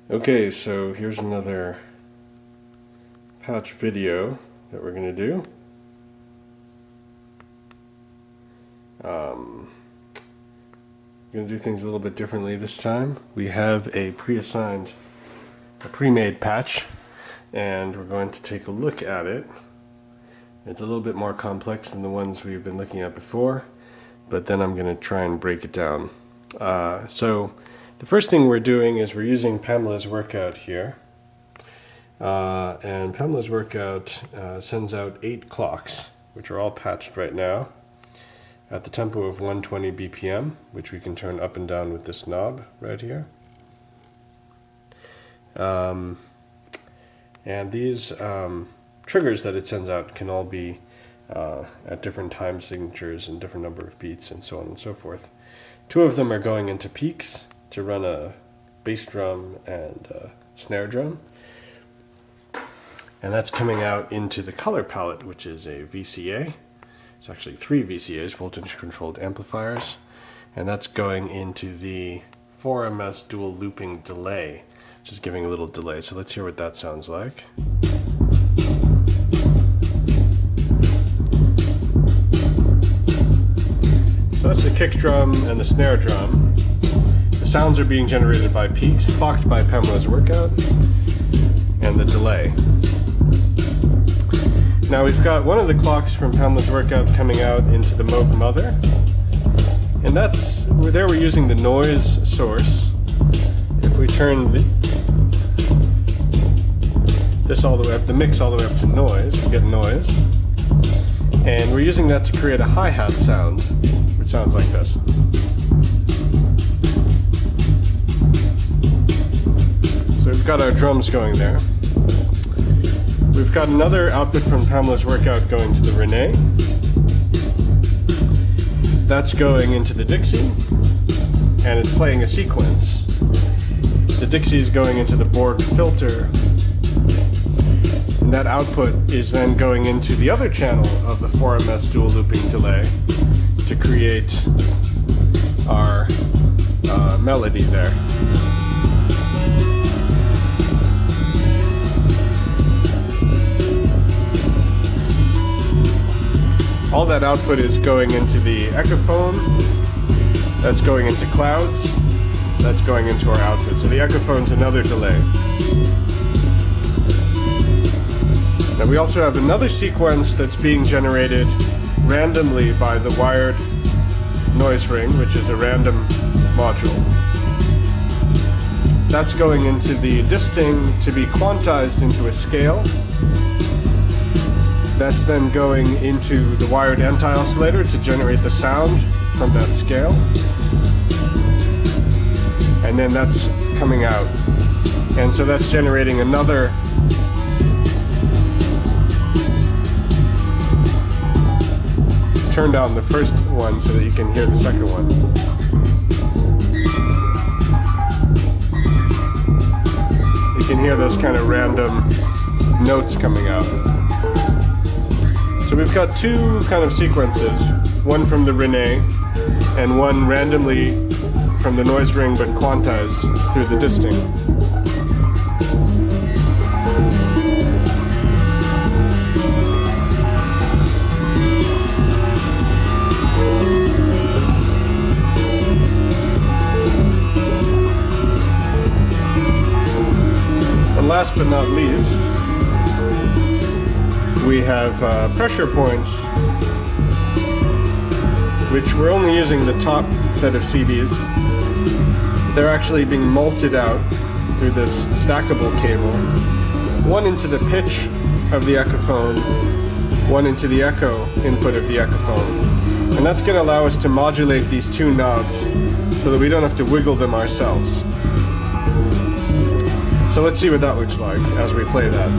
Okay, so here's another patch video that we're going to do. We're going to do things a little bit differently this time. We have a pre-made patch, and we're going to take a look at it. It's a little bit more complex than the ones we've been looking at before, but then I'm going to try and break it down. So the first thing we're doing is we're using Pamela's workout here. And Pamela's workout sends out 8 clocks, which are all patched right now, at the tempo of 120 BPM, which we can turn up and down with this knob right here. And these triggers that it sends out can all be at different time signatures and different number of beats and so on and so forth. 2 of them are going into peaks to run a bass drum and a snare drum. And that's coming out into the color palette, which is a VCA. It's actually 3 VCAs, voltage controlled amplifiers. And that's going into the 4MS dual looping delay, which is giving a little delay. So let's hear what that sounds like. So that's the kick drum and the snare drum. The sounds are being generated by peaks, clocked by Pamela's workout, and the delay. Now we've got one of the clocks from Pamela's workout coming out into the Moog Mother, and there we're using the noise source. If we turn this all the way up, the mix all the way up to noise, we get noise, and we're using that to create a hi-hat sound, which sounds like this. So we've got our drums going there. We've got another output from Pamela's workout going to the Rene. That's going into the Dixie, and it's playing a sequence. The Dixie is going into the Borg filter, and that output is then going into the other channel of the 4MS dual looping delay to create our melody there. All that output is going into the Echophon, that's going into clouds, that's going into our output. So the Echophon's another delay. Now we also have another sequence that's being generated randomly by the wired Noisering, which is a random module. That's going into the Disting to be quantized into a scale. That's then going into the wired anti-oscillator to generate the sound from that scale. And then that's coming out. And so that's generating another turn down the first one so that you can hear the second one. You can hear those kind of random notes coming out. So we've got 2 kind of sequences, one from the Rene and one randomly from the Noisering but quantized through the Disting. And last but not least, we have pressure points, which we're only using the top set of CDs. They're actually being malted out through this stackable cable, one into the pitch of the Echophon, one into the echo input of the Echophon. And that's going to allow us to modulate these 2 knobs so that we don't have to wiggle them ourselves. So let's see what that looks like as we play that.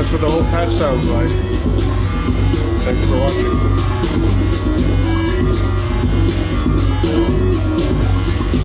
that's what the whole patch sounds like. Thanks for watching.